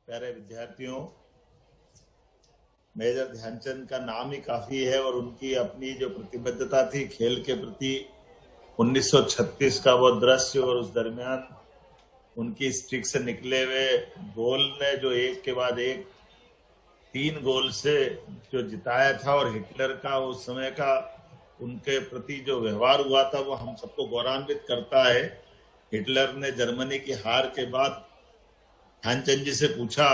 प्यारे विद्यार्थियों, मेजर ध्यानचंद का नाम ही काफी है और उनकी अपनी जो प्रतिबद्धता थी खेल के प्रति 1936 का वो दृश्य और उस दरमियान उनकी स्ट्रिक से निकले हुए गोल ने जो एक के बाद एक 3 गोल से जो जिताया था और हिटलर का उस समय का उनके प्रति जो व्यवहार हुआ था वो हम सबको गौरवान्वित करता है। हिटलर ने जर्मनी की हार के बाद ध्यानचंद जी से पूछा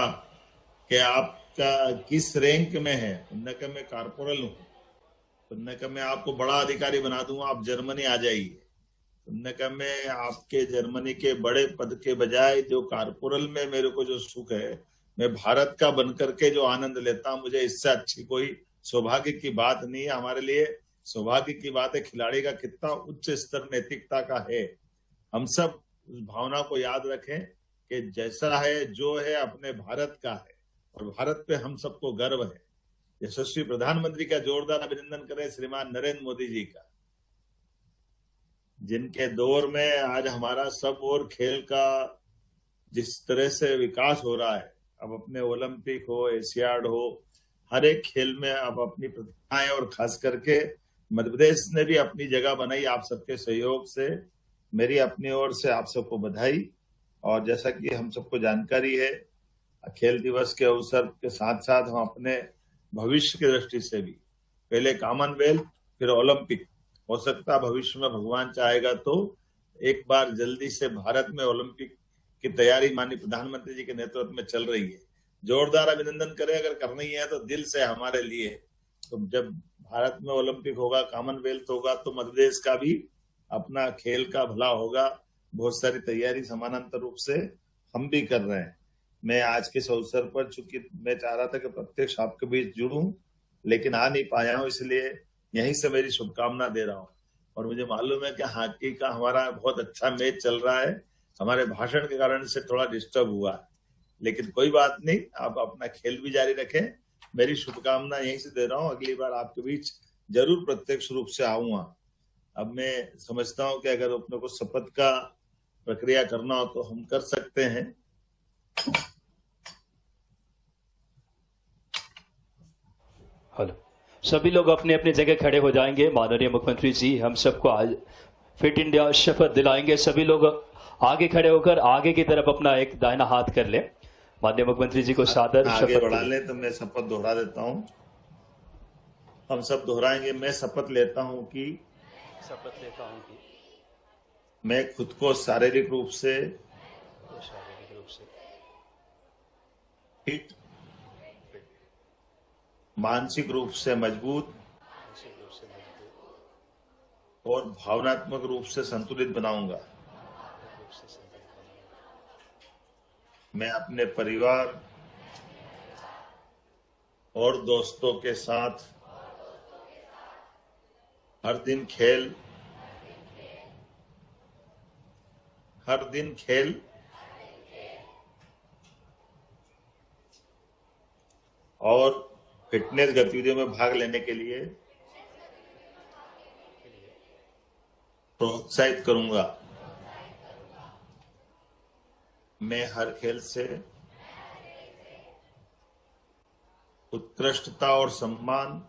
कि आपका किस रैंक में है। उन्होंने कहा मैं कॉर्पोरल हूँ। उन्होंने कहा मैं आपको बड़ा अधिकारी बना दूंगा, आप जर्मनी आ जाइए। उन्होंने कहा मैं आपके जर्मनी के बड़े पद के बजाय जो कॉर्पोरल में मेरे को जो सुख है, मैं भारत का बनकर के जो आनंद लेता हूं, मुझे इससे अच्छी कोई सौभाग्य की बात नहीं है। हमारे लिए सौभाग्य की बात है खिलाड़ी का कितना उच्च स्तर नैतिकता का है। हम सब उस भावना को याद रखें कि जैसा है जो है अपने भारत का है और भारत पे हम सबको गर्व है। यशस्वी प्रधानमंत्री का जोरदार अभिनंदन करें श्रीमान नरेंद्र मोदी जी का, जिनके दौर में आज हमारा सब और खेल का जिस तरह से विकास हो रहा है। अब अपने ओलंपिक हो, एशियाड हो, हर एक खेल में अब अपनी प्रतिभाएं और खास करके मध्य प्रदेश ने भी अपनी जगह बनाई आप सबके सहयोग से। मेरी अपनी ओर से आप सबको बधाई। और जैसा कि हम सबको जानकारी है, खेल दिवस के अवसर के साथ साथ हम अपने भविष्य की दृष्टि से भी पहले कॉमनवेल्थ फिर ओलंपिक, हो सकता है भविष्य में भगवान चाहेगा तो एक बार जल्दी से भारत में ओलंपिक की तैयारी माननीय प्रधानमंत्री जी के नेतृत्व में चल रही है। जोरदार अभिनंदन करें, अगर करनी है तो दिल से हमारे लिए। तो जब भारत में ओलंपिक होगा, कॉमनवेल्थ होगा, तो मध्य प्रदेश का भी अपना खेल का भला होगा। बहुत सारी तैयारी समानांतर रूप से हम भी कर रहे हैं। मैं आज के इस अवसर पर, चूंकि मैं चाह रहा था कि प्रत्यक्ष आपके बीच जुड़ूं, लेकिन आ नहीं पाया हूं, इसलिए यहीं से मेरी शुभकामना दे रहा हूं। और मुझे मालूम है कि हॉकी का हमारा बहुत अच्छा मैच चल रहा है, हमारे भाषण के कारण से थोड़ा डिस्टर्ब हुआ है, लेकिन कोई बात नहीं, आप अपना खेल भी जारी रखें। मेरी शुभकामना यहीं से दे रहा हूं। अगली बार आपके बीच जरूर प्रत्यक्ष रूप से आऊंगा। अब मैं समझता हूं कि अगर अपने को शपथ का प्रक्रिया करना हो तो हम कर सकते हैं। हेलो, सभी लोग अपने अपने जगह खड़े हो जाएंगे। माननीय मुख्यमंत्री जी हम सबको आज फिट इंडिया शपथ दिलाएंगे। सभी लोग आगे खड़े होकर आगे की तरफ अपना एक दाहिना हाथ कर ले। माननीय मुख्यमंत्री जी को सादर आगे बढ़ा ले। तो मैं शपथ दोहरा देता हूं, हम सब दोहराएंगे। मैं शपथ लेता हूं कि मैं खुद को शारीरिक रूप से फिट, मानसिक रूप से मजबूत और भावनात्मक रूप से संतुलित बनाऊंगा। मैं अपने परिवार और दोस्तों के साथ हर दिन खेल और फिटनेस गतिविधियों में भाग लेने के लिए प्रोत्साहित करूंगा। मैं हर खेल से उत्कृष्टता और सम्मान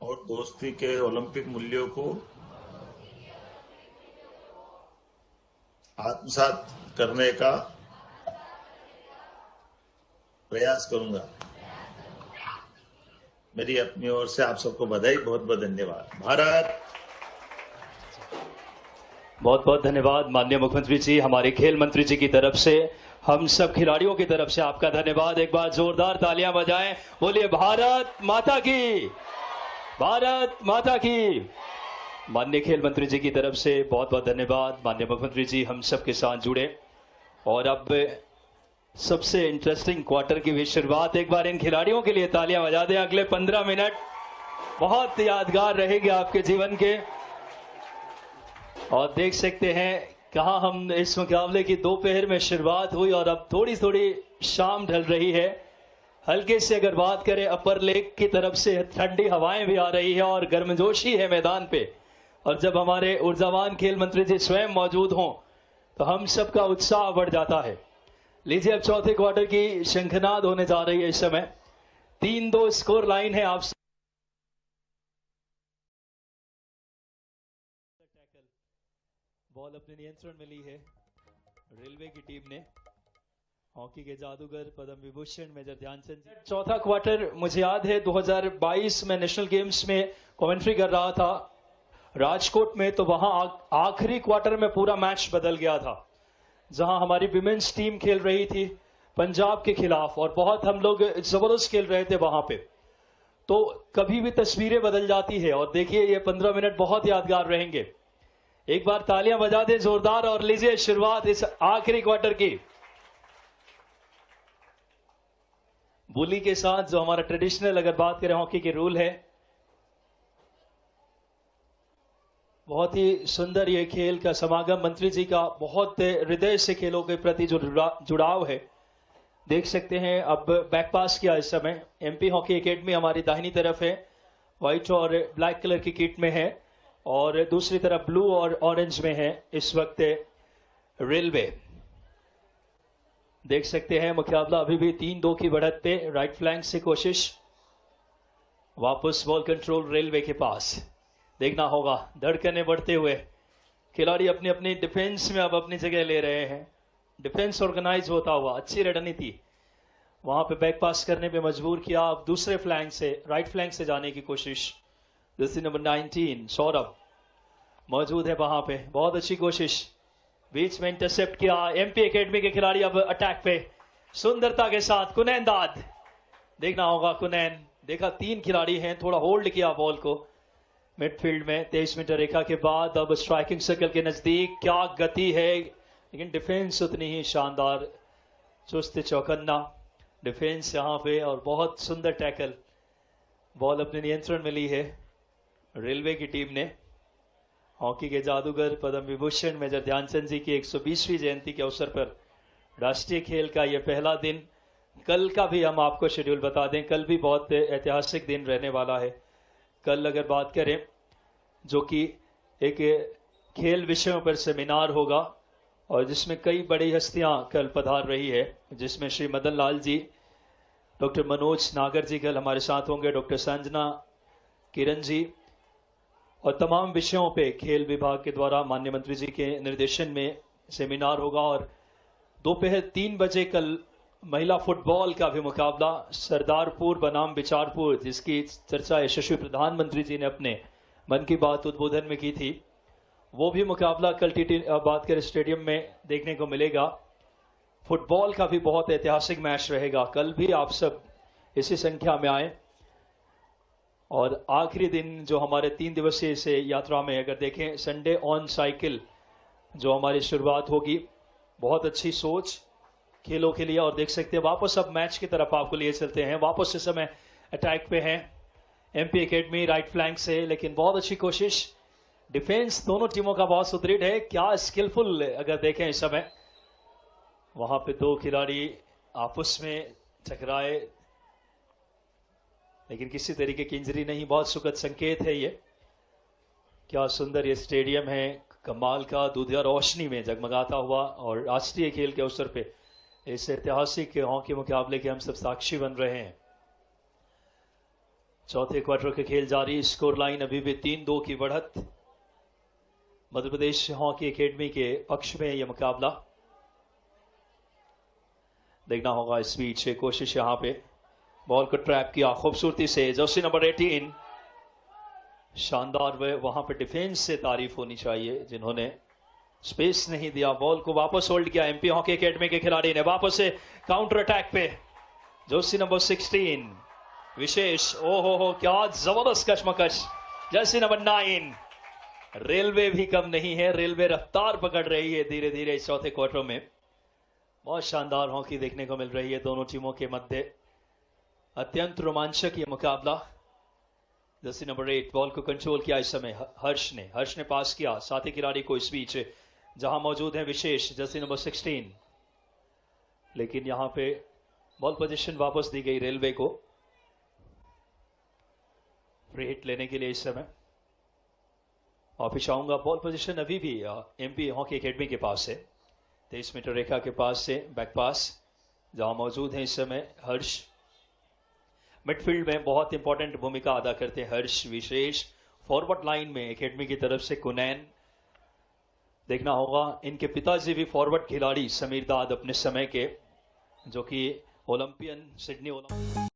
और दोस्ती के ओलंपिक मूल्यों को आत्मसात करने का प्रयास करूंगा। मेरी अपनी ओर से आप सबको बधाई, बहुत बहुत धन्यवाद। भारत। बहुत बहुत धन्यवाद माननीय मुख्यमंत्री जी। हमारे खेल मंत्री जी की तरफ से हम सब खिलाड़ियों की तरफ से आपका धन्यवाद। एक बार जोरदार तालियां बजाएं। बोलिए भारत माता की, भारत माता की। माननीय खेल मंत्री जी की तरफ से बहुत बहुत धन्यवाद। माननीय मुख्यमंत्री जी हम सब के साथ जुड़े और अब सबसे इंटरेस्टिंग क्वार्टर की भी शुरुआत। एक बार इन खिलाड़ियों के लिए तालियां बजा दें। अगले 15 मिनट बहुत यादगार रहेंगे आपके जीवन के। और देख सकते हैं कहां हम इस मुकाबले की दोपहर में शुरुआत हुई और अब थोड़ी थोड़ी शाम ढल रही है। हल्के से अगर बात करें अपर लेक की तरफ से ठंडी हवाएं भी आ रही है और गर्मजोशी है मैदान पे। और जब हमारे ऊर्जावान खेल मंत्री जी स्वयं मौजूद हों तो हम सबका उत्साह बढ़ जाता है। लीजिए अब चौथे क्वार्टर की शंखनाद होने जा रही है इस समय। 3-2 स्कोर लाइन है। आप बॉल अपने नियंत्रण में ली है रेलवे की टीम ने। हॉकी के जादूगर पद्म विभूषण मेजर ध्यानचंद जी। चौथा क्वार्टर मुझे याद है 2022 में नेशनल गेम्स में कमेंट्री कर रहा था राजकोट में, तो वहां आखिरी क्वार्टर में पूरा मैच बदल गया था, जहां हमारी विमेन्स टीम खेल रही थी पंजाब के खिलाफ और बहुत हम लोग जबरदस्त खेल रहे थे वहां पे। तो कभी भी तस्वीरें बदल जाती है और देखिए ये 15 मिनट बहुत यादगार रहेंगे। एक बार तालियां बजा दें जोरदार और लीजिए शुरुआत इस आखिरी क्वार्टर की। बुली के साथ जो हमारा ट्रेडिशनल अगर बात करें हॉकी के रूल है, बहुत ही सुंदर ये खेल का समागम। मंत्री जी का बहुत हृदय से खेलों के प्रति जो जुड़ाव है देख सकते हैं। अब बैक पास किया इस समय। एमपी हॉकी एकेडमी हमारी दाहिनी तरफ है, व्हाइट और ब्लैक कलर की किट में है, और दूसरी तरफ ब्लू और ऑरेंज में है इस वक्त रेलवे। देख सकते हैं मुकाबला अभी भी 3-2 की बढ़त पे। राइट फ्लैंक से कोशिश, वापस बॉल कंट्रोल रेलवे के पास। देखना होगा धड़कने बढ़ते हुए खिलाड़ी अपनी अपनी डिफेंस में अब अपनी जगह ले रहे हैं। डिफेंस ऑर्गेनाइज होता हुआ अच्छी रणनीति, वहां पे बैक पास करने पे मजबूर किया। अब दूसरे फ्लैंक से राइट फ्लैंक से जाने की कोशिश। जर्सी नंबर 19 सौरभ मौजूद है वहां पे, बहुत अच्छी कोशिश, बीच में इंटरसेप्ट किया। एमपी एकेडमी के खिलाड़ी अब अटैक पे सुंदरता के साथ। कुनैन दाद, देखना होगा कुनैन, देखा 3 खिलाड़ी हैं, थोड़ा होल्ड किया बॉल को मिडफील्ड में। 23 मीटर रेखा के बाद अब स्ट्राइकिंग सर्कल के नजदीक, क्या गति है, लेकिन डिफेंस उतनी ही शानदार, चुस्त चौकन्ना डिफेंस यहां पे, और बहुत सुंदर टैकल। बॉल अपने नियंत्रण में ली है रेलवे की टीम ने। हॉकी के जादूगर पद्म विभूषण मेजर ध्यानचंद जी की 120वीं जयंती के अवसर पर राष्ट्रीय खेल का यह पहला दिन। कल का भी हम आपको शेड्यूल बता दें, कल भी बहुत ऐतिहासिक दिन रहने वाला है। कल अगर बात करें जो कि एक खेल विषयों पर सेमिनार होगा और जिसमें कई बड़ी हस्तियां कल पधार रही है, जिसमें श्री मदन लाल जी, डॉक्टर मनोज नागर जी कल हमारे साथ होंगे, डॉक्टर संजना किरण जी, और तमाम विषयों पे खेल विभाग के द्वारा माननीय मंत्री जी के निर्देशन में सेमिनार होगा। और दोपहर 3 बजे कल महिला फुटबॉल का भी मुकाबला सरदारपुर बनाम बिचारपुर, जिसकी चर्चा यशस्वी प्रधानमंत्री जी ने अपने मन की बात उद्बोधन में की थी, वो भी मुकाबला कल टीटी बात करें स्टेडियम में देखने को मिलेगा। फुटबॉल का भी बहुत ऐतिहासिक मैच रहेगा। कल भी आप सब इसी संख्या में आए। और आखिरी दिन जो हमारे 3 दिवसीय से यात्रा में अगर देखें, संडे ऑन साइकिल जो हमारी शुरुआत होगी, बहुत अच्छी सोच खेलों के लिए। और देख सकते हैं वापस अब मैच की तरफ आपको लिए चलते हैं। वापस इस समय अटैक पे हैं एमपी एकेडमी राइट फ्लैंक से, लेकिन बहुत अच्छी कोशिश। डिफेंस दोनों टीमों का बहुत सुदृढ़ है, क्या स्किलफुल अगर देखें इस समय। वहां पे 2 खिलाड़ी आपस में टकराए, लेकिन किसी तरीके की इंजरी नहीं, बहुत सुखद संकेत है ये। क्या सुंदर ये स्टेडियम है, कमाल का दूधिया रोशनी में जगमगाता हुआ, और राष्ट्रीय खेल के अवसर पे इस ऐतिहासिक हॉकी मुकाबले के हम सब साक्षी बन रहे हैं। चौथे क्वार्टर के खेल जारी, स्कोर लाइन अभी भी 3-2 की बढ़त मध्य प्रदेश हॉकी एकेडमी के पक्ष में यह मुकाबला। देखना होगा इस बीच कोशिश, यहां पे बॉल को ट्रैप किया खूबसूरती से जर्सी नंबर 18, शानदार। वहां पे डिफेंस से तारीफ होनी चाहिए जिन्होंने स्पेस नहीं दिया, बॉल को वापस होल्ड किया। एमपी हॉकी एकेडमी के खिलाड़ी ने वापस से काउंटर अटैक पे जर्सी नंबर 16 विशेष, हो क्या जबरदस्त कशमकश। जर्सी नंबर 9 रेलवे भी कम नहीं है, रेलवे रफ्तार पकड़ रही है धीरे धीरे इस चौथे क्वार्टर में। बहुत शानदार हॉकी देखने को मिल रही है दोनों टीमों के मध्य, अत्यंत रोमांचक ये मुकाबला। जर्सी नंबर 8 बॉल को कंट्रोल किया इस समय हर्ष ने पास किया साथी खिलाड़ी को इस बीच, जहां मौजूद है विशेष जर्सी नंबर 16, लेकिन यहां पे बॉल पोजीशन वापस दी गई रेलवे को फ्री हिट लेने के लिए इस समय। वापिस आऊंगा, बॉल पोजीशन अभी भी एमपी हॉकी एकेडमी के पास है। 23 मीटर रेखा के पास से बैक पास जहां मौजूद है इस समय हर्ष। मिडफील्ड में बहुत इंपॉर्टेंट भूमिका अदा करते हैं हर्ष विशेष। फॉरवर्ड लाइन में एकेडमी की तरफ से कुनैन। देखना होगा इनके पिताजी भी फॉरवर्ड खिलाड़ी समीर दाद अपने समय के, जो कि ओलंपियन सिडनी ओलंपियन